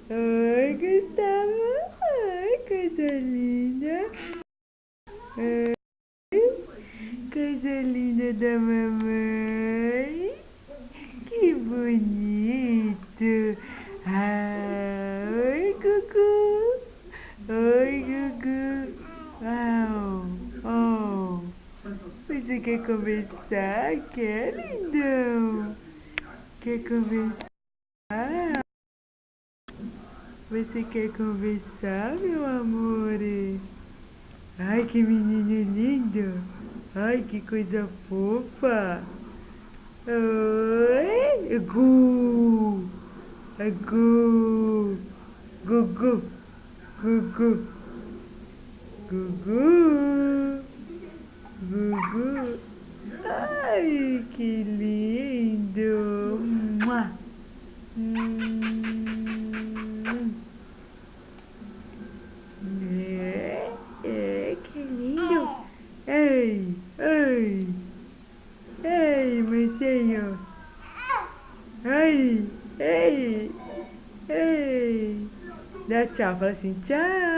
Oi, Gustavo. Ai, coisa linda. Ai, coisa linda da mamãe. Que bonito. Ah, oi, Gugu. Oi, Gugu. Uau. Oh. Você quer conversar? Quer, lindão? Quer conversar? Você quer conversar, meu amor? Ai, que menino lindo! Ai, que coisa fofa! Oi! Gu! Gu! Gugu! Gugu! Gugu! Gugu! Ai, que lindo! Mua. Hum. Que lindo! Ei, ei, ei, mocinho! Ei, ei, ei! Dá tchau, fala assim, tchau!